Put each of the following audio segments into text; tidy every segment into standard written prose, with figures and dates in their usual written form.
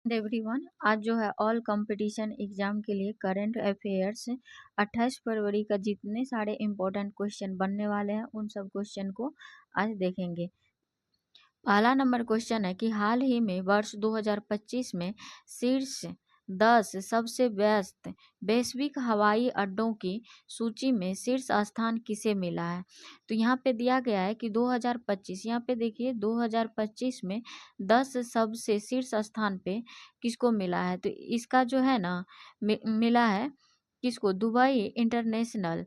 Everyone, आज जो है ऑल कंपटीशन एग्जाम के लिए करंट अफेयर्स 28 फरवरी का जितने सारे इम्पोर्टेंट क्वेश्चन बनने वाले हैं उन सब क्वेश्चन को आज देखेंगे। पहला नंबर क्वेश्चन है कि हाल ही में वर्ष 2025 में शीर्ष 10 सबसे व्यस्त वैश्विक हवाई अड्डों की सूची में शीर्ष स्थान किसे मिला है। तो यहाँ पे दिया गया है कि 2025, यहाँ पे देखिए 2025 में 10 सबसे शीर्ष स्थान पे किसको मिला है। तो इसका जो है ना मिला है किसको, दुबई इंटरनेशनल,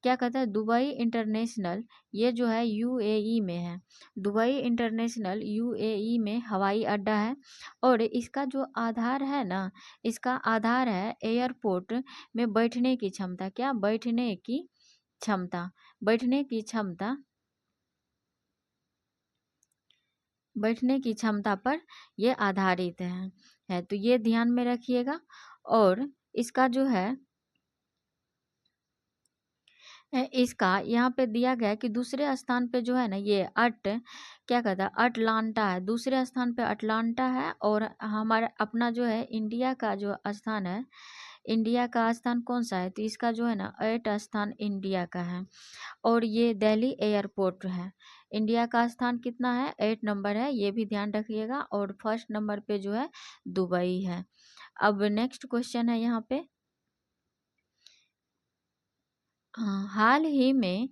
क्या कहता है, दुबई इंटरनेशनल, ये जो है यूएई में है। दुबई इंटरनेशनल यूएई में हवाई अड्डा है और इसका जो आधार है ना, इसका आधार है एयरपोर्ट में बैठने की क्षमता। क्या, बैठने की क्षमता, बैठने की क्षमता, बैठने की क्षमता पर ये आधारित है। तो ये ध्यान में रखिएगा। और इसका जो है इसका यहाँ पे दिया गया है कि दूसरे स्थान पे जो है ना ये क्या कहता है, अटलांटा है। दूसरे स्थान पे अटलांटा है और हमारा अपना जो है इंडिया का जो स्थान है, इंडिया का स्थान कौन सा है, तो इसका जो है ना 8 स्थान इंडिया का है और ये दिल्ली एयरपोर्ट है। इंडिया का स्थान कितना है, 8 नंबर है, ये भी ध्यान रखिएगा। और फर्स्ट नंबर पे जो है दुबई है। अब नेक्स्ट क्वेश्चन है यहाँ पे, हाँ, हाल ही में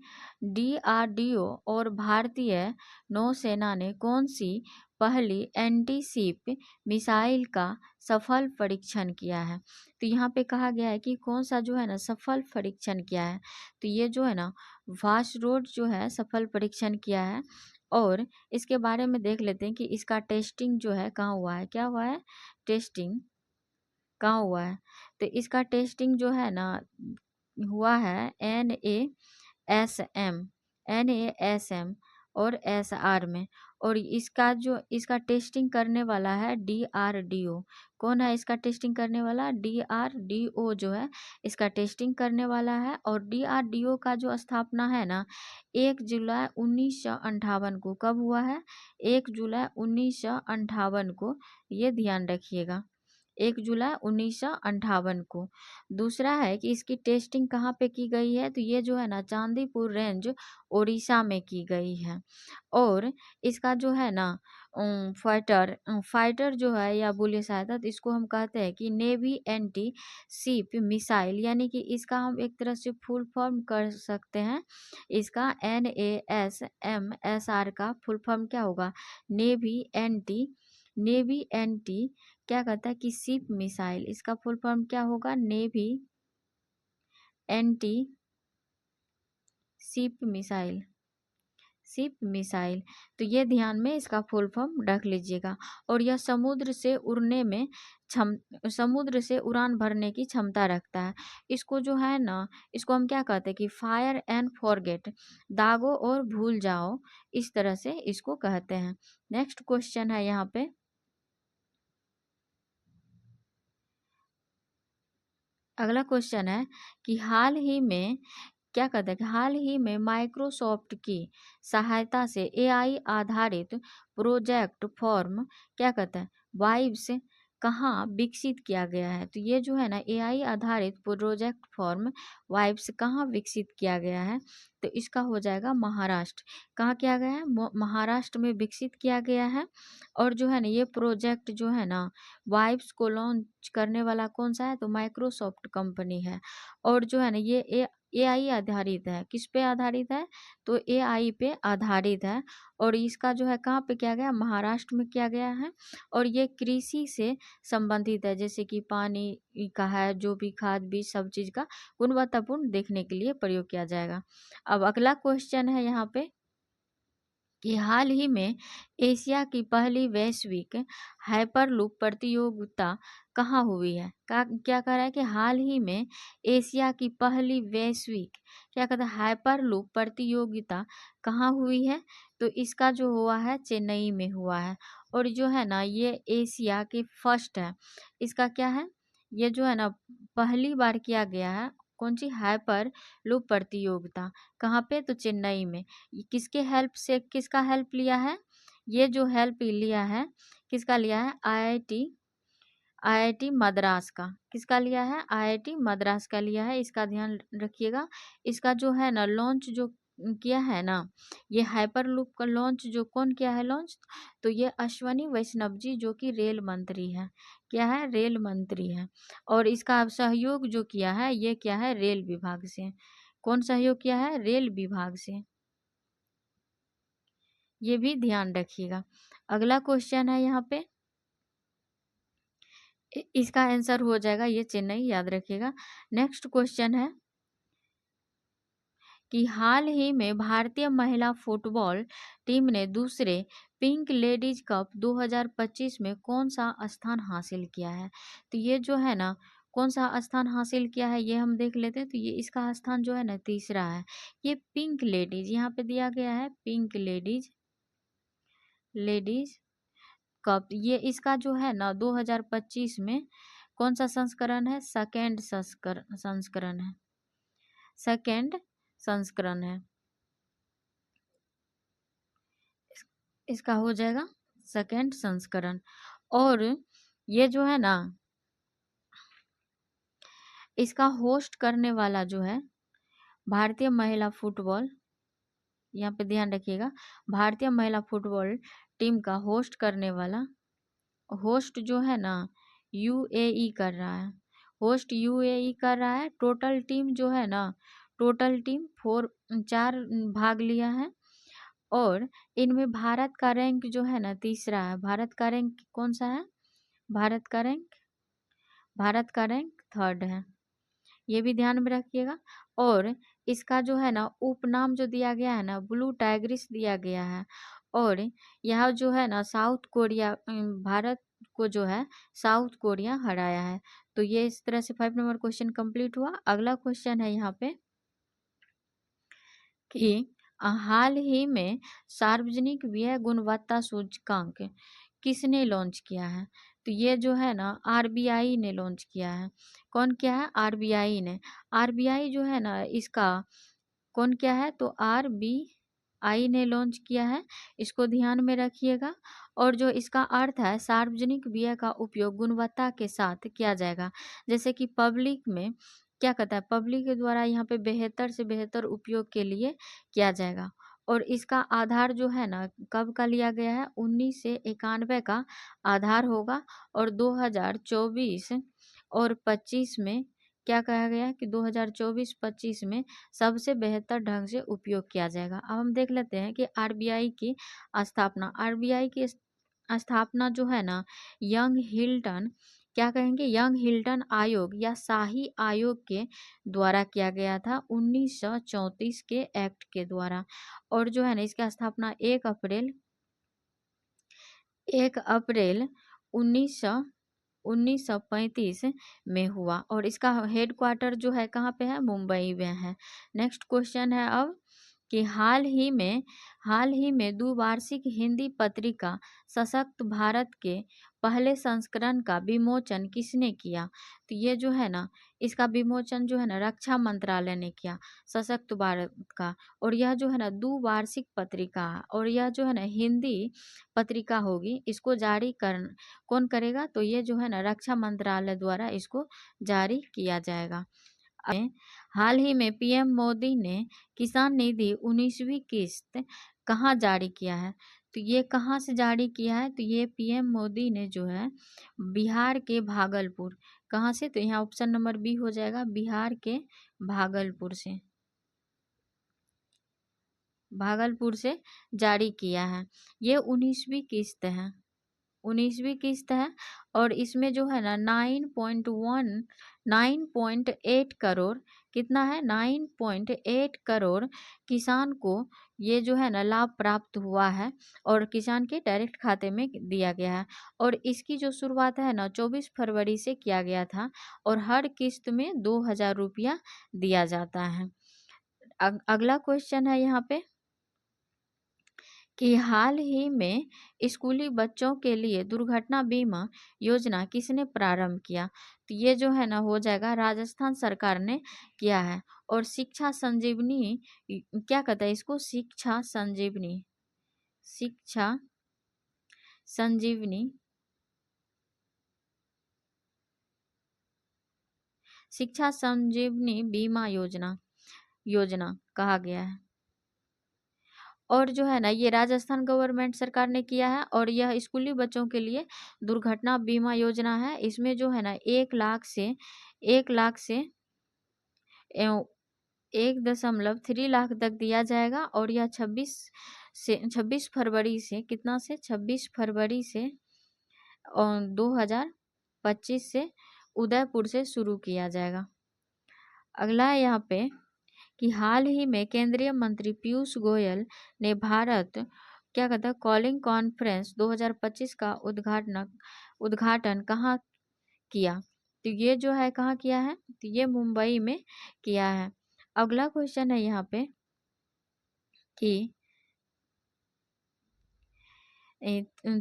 डीआरडीओ और भारतीय नौसेना ने कौन सी पहली एंटी शिप मिसाइल का सफल परीक्षण किया है। तो यहाँ पे कहा गया है कि कौन सा जो है ना सफल परीक्षण किया है। तो ये जो है ना वाशरोड जो है सफल परीक्षण किया है। और इसके बारे में देख लेते हैं कि इसका टेस्टिंग जो है कहाँ हुआ है, क्या हुआ है, टेस्टिंग कहाँ हुआ है। तो इसका टेस्टिंग जो है ना हुआ है NASM और SR में। और इसका टेस्टिंग करने वाला है DRDO। कौन है इसका टेस्टिंग करने वाला, DRDO जो है इसका टेस्टिंग करने वाला है। और DRDO का जो स्थापना है ना 1 जुलाई 1958 को, कब हुआ है, 1 जुलाई 1958 को, ये ध्यान रखिएगा, 1 जुलाई 1958 को। दूसरा है कि इसकी टेस्टिंग कहाँ पे की गई है, तो ये जो है ना चांदीपुर रेंज उड़ीसा में की गई है। और इसका जो है ना फाइटर जो है या बोलिए सहायता, तो इसको हम कहते हैं कि नेवी एंटी शिप मिसाइल, यानी कि इसका हम एक तरह से फुल फॉर्म कर सकते हैं। इसका NASMSR का फुल फॉर्म क्या होगा, नेवी एंटी क्या कहता है कि शिप मिसाइल, इसका फुल फॉर्म क्या होगा, navy anti ship missile, ship missile. तो ये ध्यान में इसका फुल फॉर्म रख लीजिएगा। और यह समुद्र से उड़ान भरने की क्षमता रखता है। इसको जो है ना, इसको हम क्या कहते हैं कि फायर एंड फॉरगेट, दागो और भूल जाओ, इस तरह से इसको कहते हैं। नेक्स्ट क्वेश्चन है यहाँ पे, अगला क्वेश्चन है कि हाल ही में क्या कहते हैं कि हाल ही में माइक्रोसॉफ्ट की सहायता से एआई आधारित प्रोजेक्ट फॉर्म, क्या कहते हैं, वाइब्स कहाँ विकसित किया गया है। तो ये जो है ना एआई आधारित प्रोजेक्ट फॉर्म वाइब्स कहाँ विकसित किया गया है, तो इसका हो जाएगा महाराष्ट्र। कहाँ किया गया है, महाराष्ट्र में विकसित किया गया है। और जो है ना ये प्रोजेक्ट जो है ना वाइब्स को लॉन्च करने वाला कौन सा है, तो माइक्रोसॉफ्ट कंपनी है। और जो है ना ये एआई आधारित है, किस पे आधारित है, तो एआई पे आधारित है। और इसका जो है कहाँ पे किया गया, महाराष्ट्र में किया गया है। और ये कृषि से संबंधित है, जैसे कि पानी का है, जो भी खाद बीज सब चीज का गुणवत्तापूर्ण देखने के लिए प्रयोग किया जाएगा। अब अगला क्वेश्चन है यहाँ पे कि हाल ही में एशिया की पहली वैश्विक हाइपरलूप प्रतियोगिता कहाँ हुई है। क्या कह रहा है कि हाल ही में एशिया की पहली वैश्विक, क्या कहता है, हाइपरलूप प्रतियोगिता कहाँ हुई है। तो इसका जो हुआ है चेन्नई में हुआ है। और जो है ना ये एशिया के फर्स्ट है, इसका क्या है, ये जो है ना पहली बार किया गया है, कौन सी, हाइपर लूप प्रतियोगिता, कहाँ पे, तो चेन्नई में। ये किसके हेल्प से, किसका हेल्प लिया है, ये जो हेल्प लिया है, किसका लिया है, आईआईटी मद्रास का, किसका लिया है? आईआईटी मद्रास का लिया है, इसका ध्यान रखिएगा। इसका जो है ना लॉन्च जो किया है ना, ये हाइपरलूप का लॉन्च जो कौन किया है लॉन्च? तो ये अश्वनी वैष्णव जी जो कि रेल मंत्री है। क्या है? रेल मंत्री है। और इसका सहयोग जो किया है ये क्या है? रेल विभाग से। कौन सहयोग किया है? रेल विभाग से। ये भी ध्यान रखिएगा। अगला क्वेश्चन है यहाँ पे, इसका आंसर हो जाएगा ये चेन्नई, याद रखिएगा। नेक्स्ट क्वेश्चन है कि हाल ही में भारतीय महिला फुटबॉल टीम ने दूसरे पिंक लेडीज कप 2025 में कौन सा स्थान हासिल किया है? तो ये जो है ना कौन सा स्थान हासिल किया है ये हम देख लेते हैं। तो ये इसका स्थान जो है ना तीसरा है। ये पिंक लेडीज यहाँ पे दिया गया है, पिंक लेडीज लेडीज कप। ये इसका जो है ना 2025 में कौन सा संस्करण है? सेकेंड संस्करण है, सेकेंड संस्करण है। इसका हो जाएगा सेकेंड संस्करण। और ये जो है ना इसका होस्ट करने वाला जो है भारतीय महिला फुटबॉल, यहाँ पे ध्यान रखिएगा, भारतीय महिला फुटबॉल टीम का होस्ट करने वाला, होस्ट जो है ना यूएई कर रहा है, होस्ट यूएई कर रहा है। टोटल टीम जो है ना, टोटल टीम 4 भाग लिया है। और इनमें भारत का रैंक जो है ना तीसरा है। भारत का रैंक कौन सा है? भारत का रैंक, भारत का रैंक थर्ड है, ये भी ध्यान में रखिएगा। और इसका जो है ना उपनाम जो दिया गया है ना ब्लू टाइग्रिस दिया गया है। और यह जो है ना साउथ कोरिया, भारत को जो है साउथ कोरिया हराया है। तो ये इस तरह से 5 नंबर क्वेश्चन कंप्लीट हुआ। अगला क्वेश्चन है यहाँ पे कि हाल ही में सार्वजनिक व्यय गुणवत्ता सूचकांक किसने लॉन्च किया है? तो ये जो है ना आरबीआई ने लॉन्च किया है। कौन किया है? आरबीआई ने। आरबीआई जो है ना इसका कौन क्या है? तो आरबीआई ने लॉन्च किया है, इसको ध्यान में रखिएगा। और जो इसका अर्थ है सार्वजनिक व्यय का उपयोग गुणवत्ता के साथ किया जाएगा। जैसे कि पब्लिक में क्या कहता है, पब्लिक के द्वारा यहाँ पे बेहतर से बेहतर उपयोग के लिए किया जाएगा। और इसका आधार जो है ना कब का लिया गया है? 1991 का आधार होगा। और 2024 और 25 में क्या कहा गया है कि 2024-25 में सबसे बेहतर ढंग से उपयोग किया जाएगा। अब हम देख लेते हैं कि आरबीआई की स्थापना, आरबीआई की स्थापना जो है ना यंग हिल्टन, क्या कहेंगे, यंग हिल्टन आयोग या शाही आयोग के द्वारा किया गया था 1934 के एक्ट के द्वारा। और जो है ना इसकी स्थापना 1 अप्रैल 1935 में हुआ। और इसका हेडक्वार्टर जो है कहाँ पे है? मुंबई में है। नेक्स्ट क्वेश्चन है अब कि हाल ही में द्विवार्षिक हिंदी पत्रिका सशक्त भारत के पहले संस्करण का विमोचन किसने किया? तो ये जो है ना इसका विमोचन जो है ना रक्षा मंत्रालय ने किया, सशक्त भारत का। और यह जो है ना द्विवार्षिक पत्रिका है, और यह जो है ना हिंदी पत्रिका होगी, इसको जारी कर कौन करेगा? तो ये जो है ना रक्षा मंत्रालय द्वारा इसको जारी किया जाएगा। हाल ही में पीएम मोदी ने किसान निधि 19वीं किस्त कहाँ जारी किया है? तो ये कहाँ से जारी किया है? तो ये पीएम मोदी ने जो है बिहार के भागलपुर, कहाँ से? तो यहाँ ऑप्शन नंबर बी हो जाएगा, बिहार के भागलपुर से, भागलपुर से जारी किया है। ये 19वीं किस्त है, 19वीं किस्त है। और इसमें जो है ना 9.8 करोड़, कितना है? 9.8 करोड़ किसान को ये जो है ना लाभ प्राप्त हुआ है। और किसान के डायरेक्ट खाते में दिया गया है। और इसकी जो शुरुआत है ना 24 फरवरी से किया गया था। और हर किस्त में 2000 रुपया दिया जाता है। अगला क्वेश्चन है यहाँ पे कि हाल ही में स्कूली बच्चों के लिए दुर्घटना बीमा योजना किसने प्रारंभ किया? तो ये जो है ना हो जाएगा राजस्थान सरकार ने किया है। और शिक्षा संजीवनी, क्या कहता है इसको? शिक्षा संजीवनी, शिक्षा संजीवनी शिक्षा संजीवनी बीमा योजना योजना कहा गया है। और जो है ना ये राजस्थान गवर्नमेंट सरकार ने किया है और यह स्कूली बच्चों के लिए दुर्घटना बीमा योजना है। इसमें जो है ना 1 लाख से 1.3 लाख तक दिया जाएगा और यह 26 फरवरी से कितना से 26 फरवरी से 2025 से उदयपुर से शुरू किया जाएगा। अगला है यहाँ पे कि हाल ही में केंद्रीय मंत्री पीयूष गोयल ने भारत क्या कहता है कॉलिंग कॉन्फ्रेंस 2025 का उद्घाटन कहाँ किया। तो ये जो है कहाँ किया है, तो ये मुंबई में किया है। अगला क्वेश्चन है यहाँ पे कि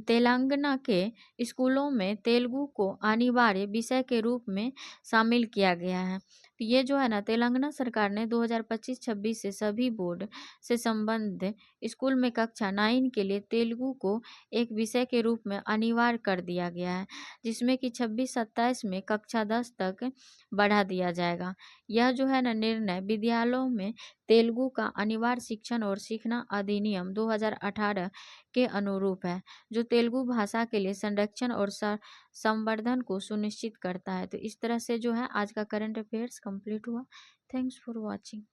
तेलंगाना के स्कूलों में तेलुगु को अनिवार्य विषय के रूप में शामिल किया गया है। तो ये जो है ना तेलंगाना सरकार ने 2025-26 से सभी बोर्ड से संबंध स्कूल में कक्षा 9 के लिए तेलुगु को एक विषय के रूप में अनिवार्य कर दिया गया है, जिसमें कि 26-27 में कक्षा 10 तक बढ़ा दिया जाएगा। यह जो है ना निर्णय विद्यालयों में तेलुगु का अनिवार्य शिक्षण और सीखना अधिनियम 2018 के अनुरूप है, जो तेलुगु भाषा के लिए संरक्षण और संवर्धन को सुनिश्चित करता है। तो इस तरह से जो है आज का करंट अफेयर्स कंप्लीट हुआ। Thanks for watching.